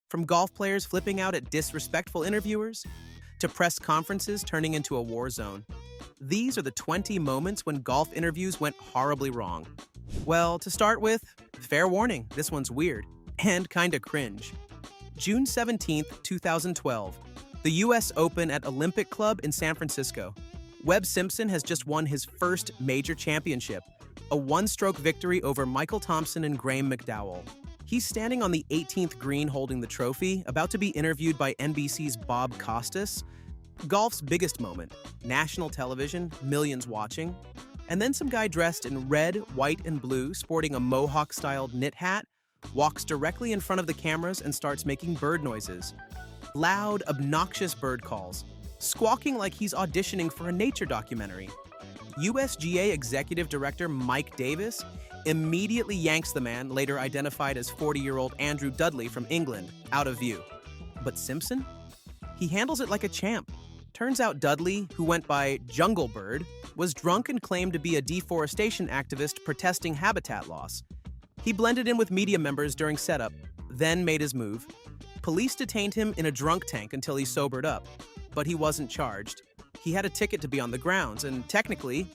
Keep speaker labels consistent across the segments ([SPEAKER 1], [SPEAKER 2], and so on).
[SPEAKER 1] From golf players flipping out at disrespectful interviewers, to press conferences turning into a war zone. These are the 20 moments when golf interviews went horribly wrong. Well, to start with, fair warning, this one's weird and kinda cringe. June 17th, 2012, the US Open at Olympic Club in San Francisco. Webb Simpson has just won his first major championship, a one-stroke victory over Michael Thompson and Graham McDowell. He's standing on the 18th green holding the trophy, about to be interviewed by NBC's Bob Costas. Golf's biggest moment, national television, millions watching. And then some guy dressed in red, white, and blue, sporting a mohawk-styled knit hat, walks directly in front of the cameras and starts making bird noises. Loud, obnoxious bird calls, squawking like he's auditioning for a nature documentary. USGA Executive Director Mike Davis immediately yanks the man, later identified as 40-year-old Andrew Dudley from England, out of view. But Simpson? He handles it like a champ. Turns out Dudley, who went by Jungle Bird, was drunk and claimed to be a deforestation activist protesting habitat loss. He blended in with media members during setup, then made his move. Police detained him in a drunk tank until he sobered up, but he wasn't charged. He had a ticket to be on the grounds, and technically,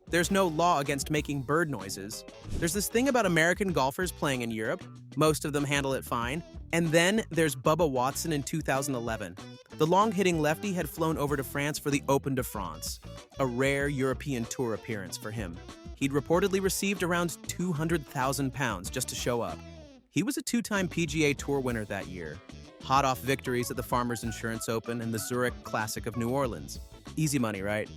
[SPEAKER 1] there's no law against making bird noises. There's this thing about American golfers playing in Europe. Most of them handle it fine. And then there's Bubba Watson in 2011. The long-hitting lefty had flown over to France for the Open de France, a rare European Tour appearance for him. He'd reportedly received around £200,000 just to show up. He was a two-time PGA Tour winner that year, hot off victories at the Farmers Insurance Open and the Zurich Classic of New Orleans. Easy money, right?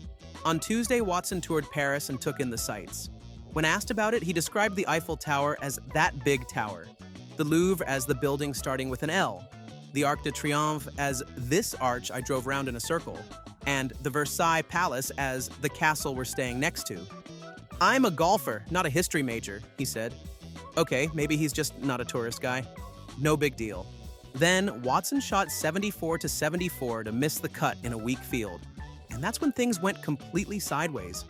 [SPEAKER 1] On Tuesday, Watson toured Paris and took in the sights. When asked about it, he described the Eiffel Tower as that big tower, the Louvre as the building starting with an L, the Arc de Triomphe as this arch I drove round in a circle, and the Versailles Palace as the castle we're staying next to. "I'm a golfer, not a history major," he said. Okay, maybe he's just not a tourist guy. No big deal. Then, Watson shot 74 to 74 to miss the cut in a weak field. And that's when things went completely sideways.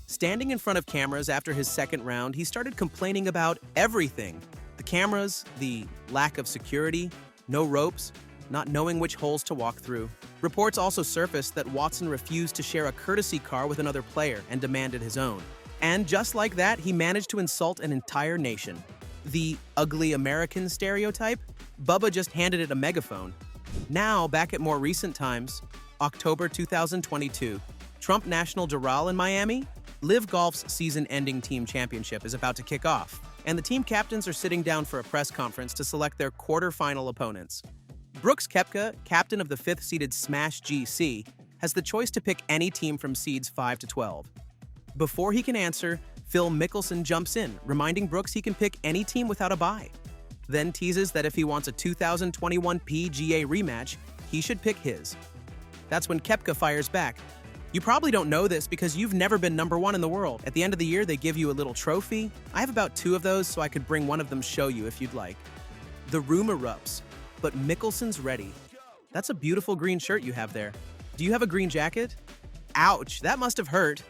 [SPEAKER 1] Standing in front of cameras after his second round, he started complaining about everything. The cameras, the lack of security, no ropes, not knowing which holes to walk through. Reports also surfaced that Watson refused to share a courtesy car with another player and demanded his own. And just like that, he managed to insult an entire nation. The ugly American stereotype? Bubba just handed it a megaphone. Now, back at more recent times, October 2022, Trump National Doral in Miami, Live Golf's season-ending team championship is about to kick off, and the team captains are sitting down for a press conference to select their quarterfinal opponents. Brooks Koepka, captain of the 5th-seeded Smash GC, has the choice to pick any team from seeds 5 to 12. Before he can answer, Phil Mickelson jumps in, reminding Brooks he can pick any team without a bye. Then teases that if he wants a 2021 PGA rematch, he should pick his. That's when Koepka fires back. "You probably don't know this because you've never been number one in the world. At the end of the year, they give you a little trophy. I have about 2 of those, so I could bring one of them show you if you'd like." The room erupts, but Mickelson's ready. "That's a beautiful green shirt you have there. Do you have a green jacket?" Ouch, that must have hurt.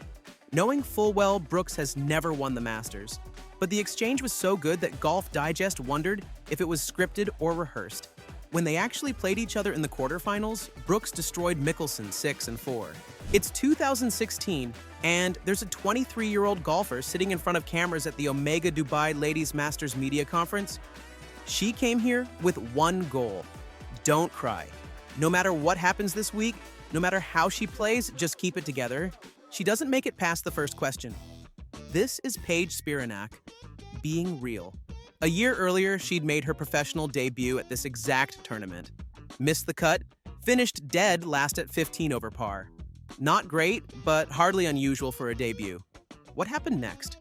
[SPEAKER 1] Knowing full well Brooks has never won the Masters. But the exchange was so good that Golf Digest wondered if it was scripted or rehearsed. When they actually played each other in the quarterfinals, Brooks destroyed Mickelson 6-4. It's 2016, and there's a 23-year-old golfer sitting in front of cameras at the Omega Dubai Ladies Masters Media Conference. She came here with one goal: don't cry. No matter what happens this week, no matter how she plays, just keep it together. She doesn't make it past the first question. This is Paige Spiranak, being real. A year earlier, she'd made her professional debut at this exact tournament. Missed the cut, finished dead last at 15 over par. Not great, but hardly unusual for a debut. What happened next?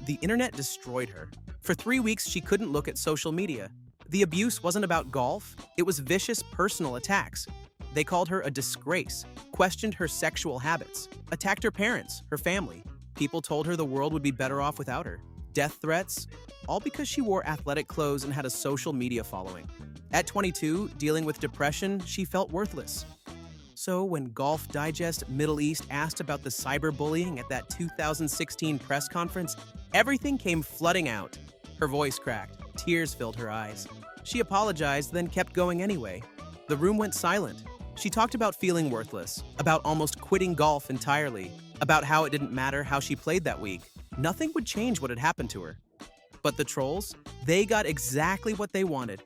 [SPEAKER 1] The internet destroyed her. For 3 weeks, she couldn't look at social media. The abuse wasn't about golf, it was vicious personal attacks. They called her a disgrace, questioned her sexual habits, attacked her parents, her family. People told her the world would be better off without her. Death threats, all because she wore athletic clothes and had a social media following. At 22, dealing with depression, she felt worthless. So when Golf Digest Middle East asked about the cyberbullying at that 2016 press conference, everything came flooding out. Her voice cracked, tears filled her eyes. She apologized, then kept going anyway. The room went silent. She talked about feeling worthless, about almost quitting golf entirely, about how it didn't matter how she played that week. Nothing would change what had happened to her. But the trolls, they got exactly what they wanted: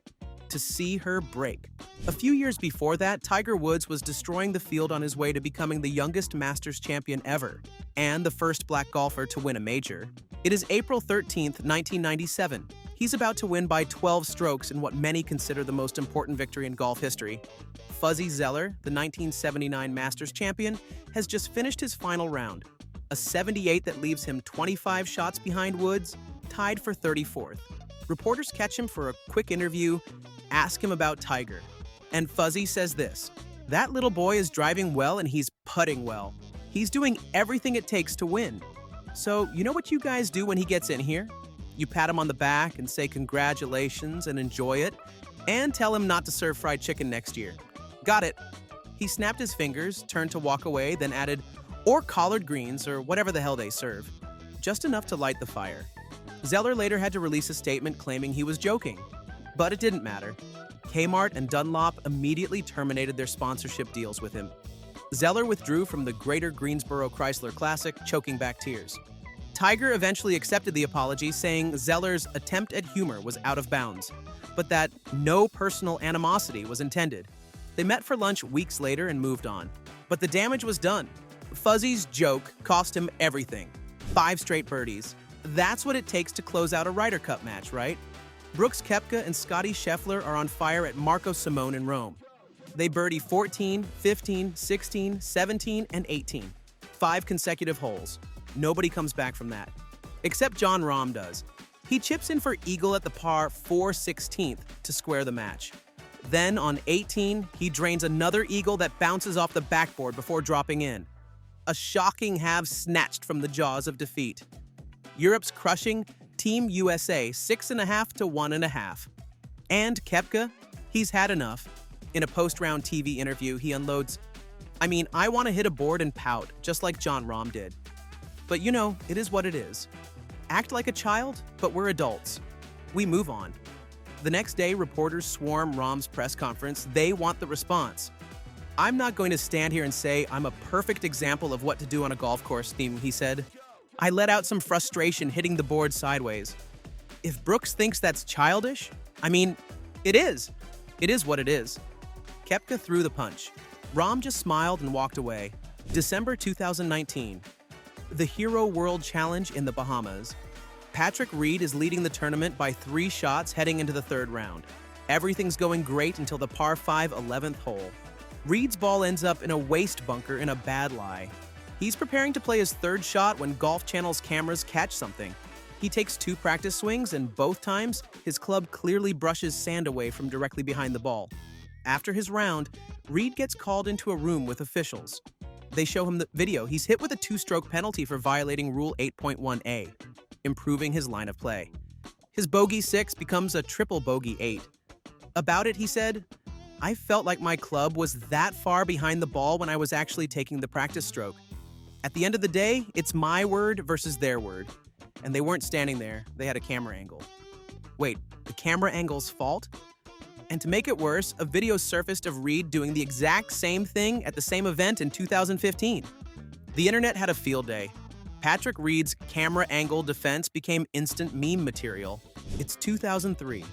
[SPEAKER 1] to see her break. A few years before that, Tiger Woods was destroying the field on his way to becoming the youngest Masters champion ever, and the first black golfer to win a major. It is April 13th, 1997. He's about to win by 12 strokes in what many consider the most important victory in golf history. Fuzzy Zoeller, the 1979 Masters champion, has just finished his final round, a 78 that leaves him 25 shots behind Woods, tied for 34th. Reporters catch him for a quick interview, ask him about Tiger. And Fuzzy says this: "That little boy is driving well and he's putting well. He's doing everything it takes to win. So, you know what you guys do when he gets in here? You pat him on the back and say congratulations and enjoy it, and tell him not to serve fried chicken next year. Got it." He snapped his fingers, turned to walk away, then added, "Or collard greens, or whatever the hell they serve." Just enough to light the fire. Zoeller later had to release a statement claiming he was joking. But it didn't matter. Kmart and Dunlop immediately terminated their sponsorship deals with him. Zoeller withdrew from the Greater Greensboro Chrysler Classic, choking back tears. Tiger eventually accepted the apology, saying Zeller's attempt at humor was out of bounds, but that no personal animosity was intended. They met for lunch weeks later and moved on. But the damage was done. Fuzzy's joke cost him everything. 5 straight birdies. That's what it takes to close out a Ryder Cup match, right? Brooks Koepka and Scotty Scheffler are on fire at Marco Simone in Rome. They birdie 14, 15, 16, 17, and 18. 5 consecutive holes. Nobody comes back from that. Except Jon Rahm does. He chips in for eagle at the par 4/16 to square the match. Then on 18, he drains another eagle that bounces off the backboard before dropping in. A shocking halve snatched from the jaws of defeat. Europe's crushing Team USA 6.5 to 1.5. And Koepka, he's had enough. In a post-round TV interview, he unloads, I want to hit a board and pout, just like Jon Rahm did. But you know, it is what it is. Act like a child, but we're adults. We move on." The next day, reporters swarm Rahm's press conference. They want the response. "I'm not going to stand here and say I'm a perfect example of what to do on a golf course," he said. "I let out some frustration hitting the board sideways. If Brooks thinks that's childish, it is. It is what it is." Koepka threw the punch. Rahm just smiled and walked away. December 2019. The Hero World Challenge in the Bahamas. Patrick Reed is leading the tournament by 3 shots heading into the 3rd round. Everything's going great until the par 5 11th hole. Reed's ball ends up in a waste bunker in a bad lie. He's preparing to play his 3rd shot when Golf Channel's cameras catch something. He takes 2 practice swings, and both times, his club clearly brushes sand away from directly behind the ball. After his round, Reed gets called into a room with officials. They show him the video. He's hit with a 2-stroke penalty for violating Rule 8.1a, improving his line of play. His bogey 6 becomes a triple bogey 8. About it, he said, "I felt like my club was that far behind the ball when I was actually taking the practice stroke. At the end of the day, it's my word versus their word. And they weren't standing there, they had a camera angle." Wait, the camera angle's fault? And to make it worse, a video surfaced of Reed doing the exact same thing at the same event in 2015. The internet had a field day. Patrick Reed's camera angle defense became instant meme material. It's 2003.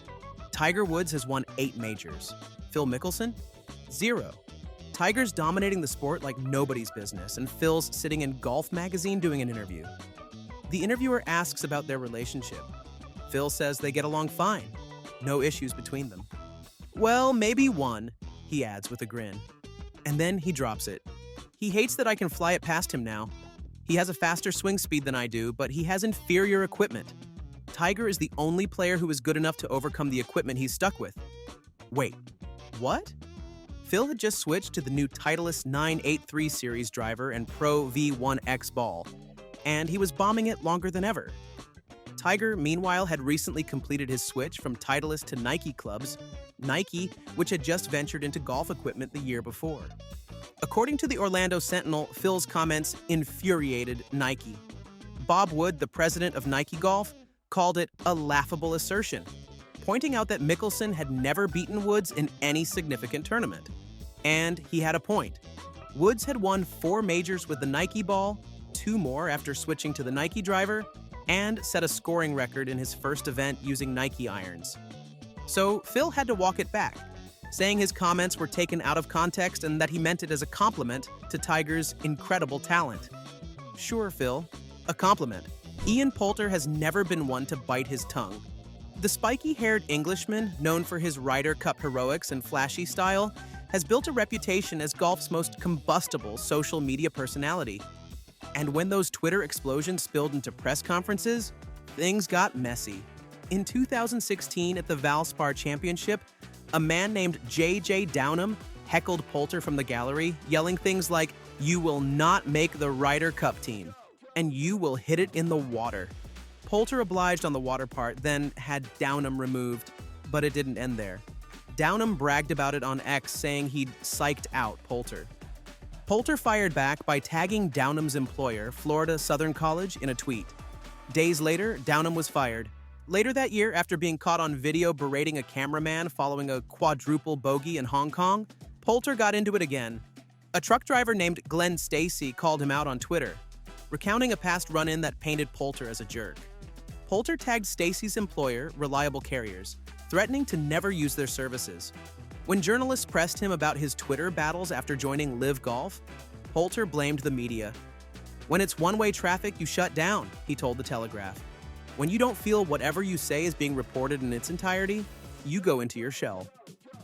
[SPEAKER 1] Tiger Woods has won 8 majors. Phil Mickelson? 0. Tiger's dominating the sport like nobody's business, and Phil's sitting in Golf Magazine doing an interview. The interviewer asks about their relationship. Phil says they get along fine. No issues between them. "Well, maybe one," he adds with a grin. And then he drops it. "He hates that I can fly it past him now. He has a faster swing speed than I do, but he has inferior equipment. Tiger is the only player who is good enough to overcome the equipment he's stuck with." Wait, what? Phil had just switched to the new Titleist 983 series driver and Pro V1X ball, and he was bombing it longer than ever. Tiger, meanwhile, had recently completed his switch from Titleist to Nike clubs, Nike, which had just ventured into golf equipment the year before. According to the Orlando Sentinel, Phil's comments infuriated Nike. Bob Wood, the president of Nike Golf, called it a laughable assertion. pointing out that Mickelson had never beaten Woods in any significant tournament. And he had a point. Woods had won 4 majors with the Nike ball, 2 more after switching to the Nike driver, and set a scoring record in his first event using Nike irons. So Phil had to walk it back, saying his comments were taken out of context and that he meant it as a compliment to Tiger's incredible talent. Sure, Phil, a compliment. Ian Poulter has never been one to bite his tongue. The spiky-haired Englishman, known for his Ryder Cup heroics and flashy style, has built a reputation as golf's most combustible social media personality. And when those Twitter explosions spilled into press conferences, things got messy. In 2016 at the Valspar Championship, a man named J.J. Downham heckled Poulter from the gallery, yelling things like, "You will not make the Ryder Cup team, and you will hit it in the water." Poulter obliged on the water part, then had Downham removed, but it didn't end there. Downham bragged about it on X, saying he'd psyched out Poulter. Poulter fired back by tagging Downham's employer, Florida Southern College, in a tweet. Days later, Downham was fired. Later that year, after being caught on video berating a cameraman following a quadruple bogey in Hong Kong, Poulter got into it again. A truck driver named Glenn Stacy called him out on Twitter, recounting a past run-in that painted Poulter as a jerk. Poulter tagged Stacy's employer, Reliable Carriers, threatening to never use their services. When journalists pressed him about his Twitter battles after joining Live Golf, Poulter blamed the media. "When it's one-way traffic, you shut down," he told The Telegraph. "When you don't feel whatever you say is being reported in its entirety, you go into your shell."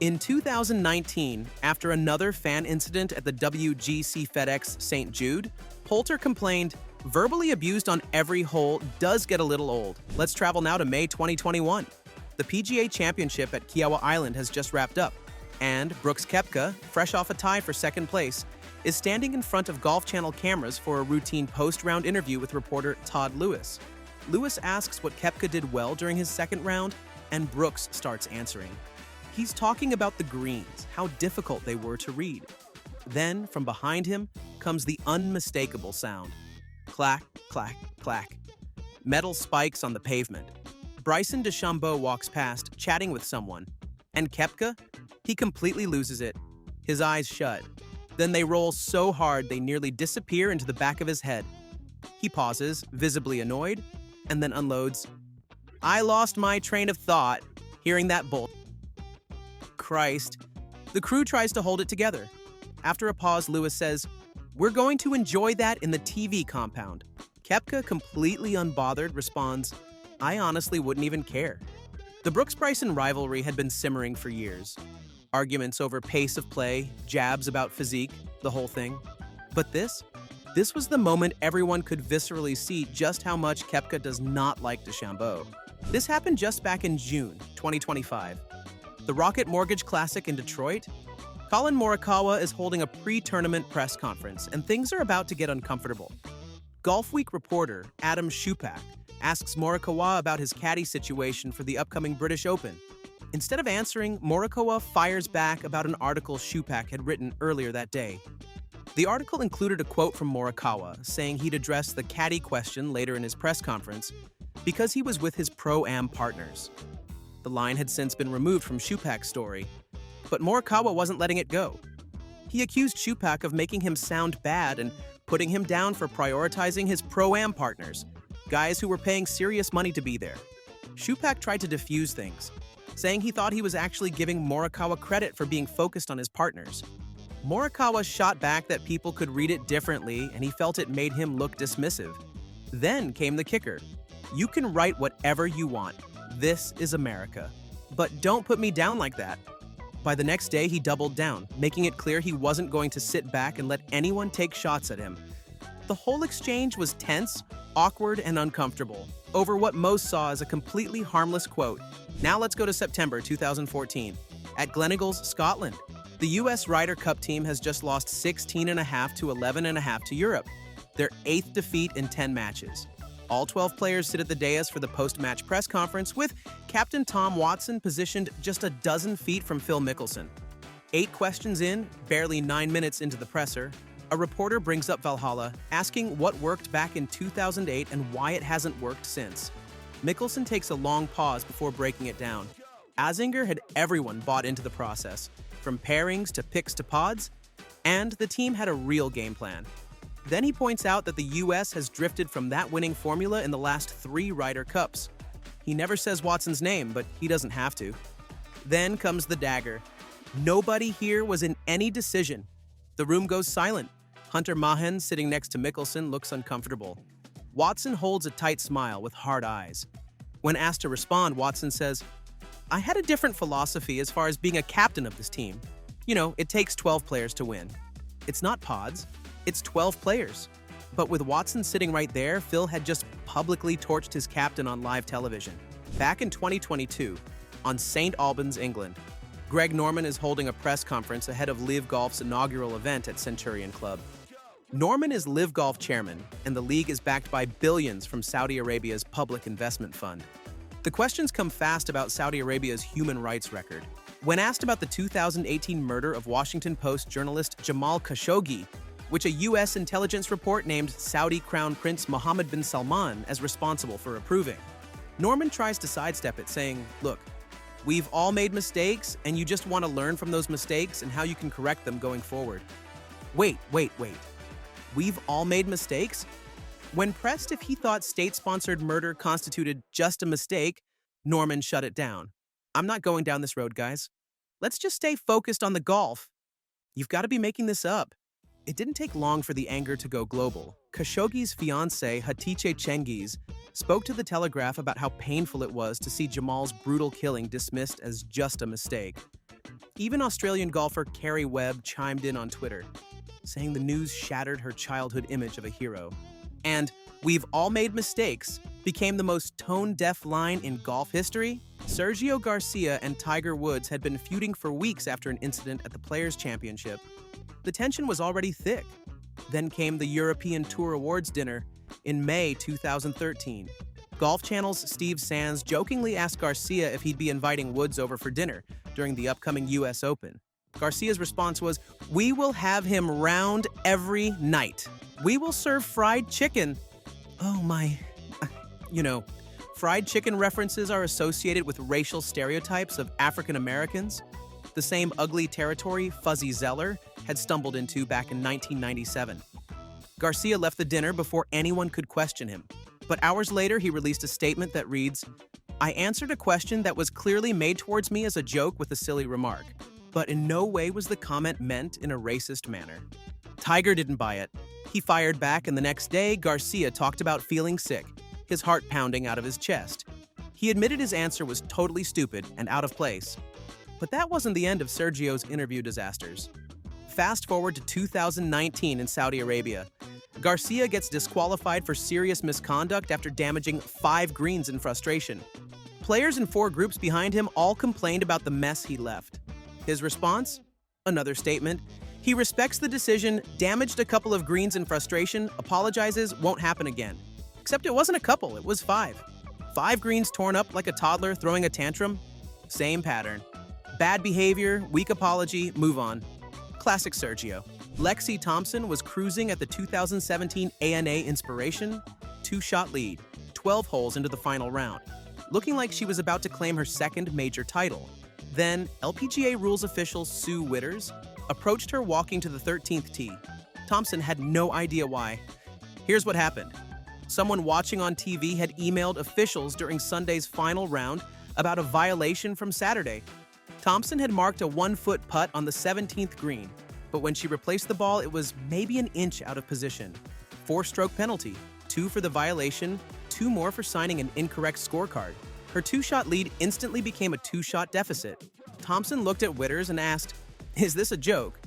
[SPEAKER 1] In 2019, after another fan incident at the WGC FedEx St. Jude, Poulter complained, "Verbally abused on every hole does get a little old. Let's travel now to May 2021. The PGA Championship at Kiowa Island has just wrapped up, and Brooks Koepka, fresh off a tie for second place, is standing in front of Golf Channel cameras for a routine post-round interview with reporter Todd Lewis. Lewis asks what Koepka did well during his second round, and Brooks starts answering. He's talking about the greens, how difficult they were to read. Then, from behind him, comes the unmistakable sound. Clack, clack, clack. Metal spikes on the pavement. Bryson DeChambeau walks past, chatting with someone. And Koepka? He completely loses it. His eyes shut. Then they roll so hard they nearly disappear into the back of his head. He pauses, visibly annoyed, and then unloads. "I lost my train of thought, hearing that bull." Christ. The crew tries to hold it together. After a pause, Lewis says, "We're going to enjoy that in the TV compound." Koepka, completely unbothered, responds, "I honestly wouldn't even care." The Brooks-Bryson rivalry had been simmering for years. Arguments over pace of play, jabs about physique, the whole thing. But this was the moment everyone could viscerally see just how much Koepka does not like DeChambeau. This happened just back in June 2025. The Rocket Mortgage Classic in Detroit. Colin Morikawa is holding a pre-tournament press conference, and things are about to get uncomfortable. Golf Week reporter Adam Schupak asks Morikawa about his caddy situation for the upcoming British Open. Instead of answering, Morikawa fires back about an article Schupak had written earlier that day. The article included a quote from Morikawa saying he'd address the caddy question later in his press conference because he was with his Pro-Am partners. The line had since been removed from Schupak's story, but Morikawa wasn't letting it go. He accused Schupak of making him sound bad and putting him down for prioritizing his Pro-Am partners, guys who were paying serious money to be there. Schupak tried to defuse things, saying he thought he was actually giving Morikawa credit for being focused on his partners. Morikawa shot back that people could read it differently, and he felt it made him look dismissive. Then came the kicker. "You can write whatever you want. This is America. But don't put me down like that." By the next day, he doubled down, making it clear he wasn't going to sit back and let anyone take shots at him. The whole exchange was tense, awkward, and uncomfortable, over what most saw as a completely harmless quote. Now let's go to September 2014. At Gleneagles, Scotland, the US Ryder Cup team has just lost 16.5 to 11.5 to Europe, their 8th defeat in 10 matches. All 12 players sit at the dais for the post-match press conference, with Captain Tom Watson positioned just a dozen feet from Phil Mickelson. 8 questions in, barely 9 minutes into the presser, a reporter brings up Valhalla, asking what worked back in 2008 and why it hasn't worked since. Mickelson takes a long pause before breaking it down. Azinger had everyone bought into the process, from pairings to picks to pods, and the team had a real game plan. Then he points out that the US has drifted from that winning formula in the last 3 Ryder Cups. He never says Watson's name, but he doesn't have to. Then comes the dagger. Nobody here was in any decision. The room goes silent. Hunter Mahen, sitting next to Mickelson, looks uncomfortable. Watson holds a tight smile with hard eyes. When asked to respond, Watson says, "I had a different philosophy as far as being a captain of this team. You know, it takes 12 players to win. It's not pods, it's 12 players." But with Watson sitting right there, Phil had just publicly torched his captain on live television. Back in 2022, on St. Albans, England, Greg Norman is holding a press conference ahead of Live Golf's inaugural event at Centurion Club. Norman is Live Golf chairman, and the league is backed by billions from Saudi Arabia's public investment fund. The questions come fast about Saudi Arabia's human rights record. When asked about the 2018 murder of Washington Post journalist Jamal Khashoggi, which a U.S. intelligence report named Saudi Crown Prince Mohammed bin Salman as responsible for approving, Norman tries to sidestep it, saying, "Look, we've all made mistakes, and you just want to learn from those mistakes and how you can correct them going forward." Wait. We've all made mistakes? When pressed if he thought state-sponsored murder constituted just a mistake, Norman shut it down. "I'm not going down this road, guys. Let's just stay focused on the golf. You've got to be making this up." It didn't take long for the anger to go global. Khashoggi's fiancée, Hatice Cengiz, spoke to The Telegraph about how painful it was to see Jamal's brutal killing dismissed as just a mistake. Even Australian golfer Kerry Webb chimed in on Twitter, saying the news shattered her childhood image of a hero. And "we've all made mistakes" became the most tone-deaf line in golf history. Sergio Garcia and Tiger Woods had been feuding for weeks after an incident at the Players' Championship. The tension was already thick. Then came the European Tour Awards dinner in May 2013. Golf Channel's Steve Sands jokingly asked Garcia if he'd be inviting Woods over for dinner during the upcoming US Open. Garcia's response was, "We will have him round every night. We will serve fried chicken." Oh my. Fried chicken references are associated with racial stereotypes of African Americans. The same ugly territory Fuzzy Zeller had stumbled into back in 1997. Garcia left the dinner before anyone could question him. But hours later, he released a statement that reads, "I answered a question that was clearly made towards me as a joke with a silly remark. But in no way was the comment meant in a racist manner." Tiger didn't buy it. He fired back, and the next day, Garcia talked about feeling sick, his heart pounding out of his chest. He admitted his answer was totally stupid and out of place. But that wasn't the end of Sergio's interview disasters. Fast forward to 2019 in Saudi Arabia. Garcia gets disqualified for serious misconduct after damaging 5 greens in frustration. Players in 4 groups behind him all complained about the mess he left. His response? Another statement. He respects the decision, damaged a couple of greens in frustration, apologizes, won't happen again. Except it wasn't a couple, it was 5. 5 greens torn up like a toddler throwing a tantrum? Same pattern. Bad behavior, weak apology, move on. Classic Sergio. Lexi Thompson was cruising at the 2017 ANA Inspiration, 2-shot lead, 12 holes into the final round, looking like she was about to claim her second major title. Then, LPGA rules official Sue Witters approached her walking to the 13th tee. Thompson had no idea why. Here's what happened. Someone watching on TV had emailed officials during Sunday's final round about a violation from Saturday. Thompson had marked a 1-foot putt on the 17th green, but when she replaced the ball, it was maybe an inch out of position. 4-stroke penalty, 2 for the violation, 2 more for signing an incorrect scorecard. Her 2-shot lead instantly became a 2-shot deficit. Thompson looked at Witters and asked, "Is this a joke?"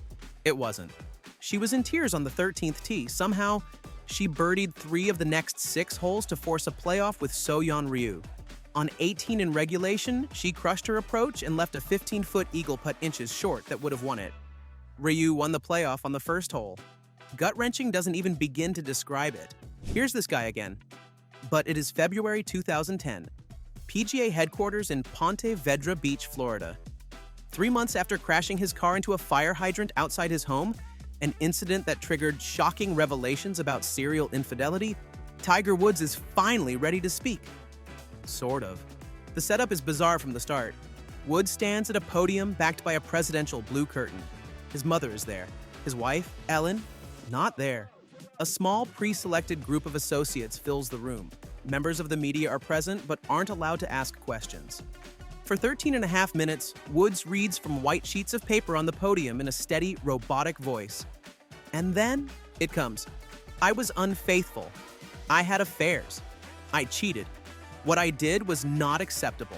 [SPEAKER 1] It wasn't. She was in tears on the 13th tee. Somehow, she birdied 3 of the next 6 holes to force a playoff with So-Yeon Ryu. On 18 in regulation, she crushed her approach and left a 15-foot eagle putt inches short that would have won it. Ryu won the playoff on the first hole. Gut-wrenching doesn't even begin to describe it. Here's this guy again. But it is February 2010. PGA headquarters in Ponte Vedra Beach, Florida. 3 months after crashing his car into a fire hydrant outside his home, an incident that triggered shocking revelations about serial infidelity, Tiger Woods is finally ready to speak. Sort of. The setup is bizarre from the start. Woods stands at a podium backed by a presidential blue curtain. His mother is there. His wife, Ellen, not there. A small pre-selected group of associates fills the room. Members of the media are present but aren't allowed to ask questions. For 13 and a half minutes, Woods reads from white sheets of paper on the podium in a steady, robotic voice. And then it comes. I was unfaithful. I had affairs. I cheated. What I did was not acceptable.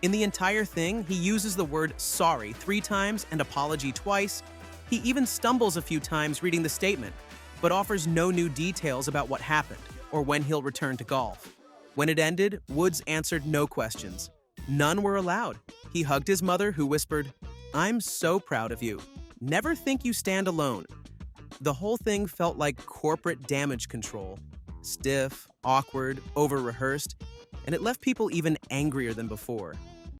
[SPEAKER 1] In the entire thing, he uses the word sorry 3 times and apology twice. He even stumbles a few times reading the statement, but offers no new details about what happened or when he'll return to golf. When it ended, Woods answered no questions. None were allowed. He hugged his mother, who whispered, "I'm so proud of you. Never think you stand alone." The whole thing felt like corporate damage control. Stiff, awkward, over-rehearsed, and it left people even angrier than before.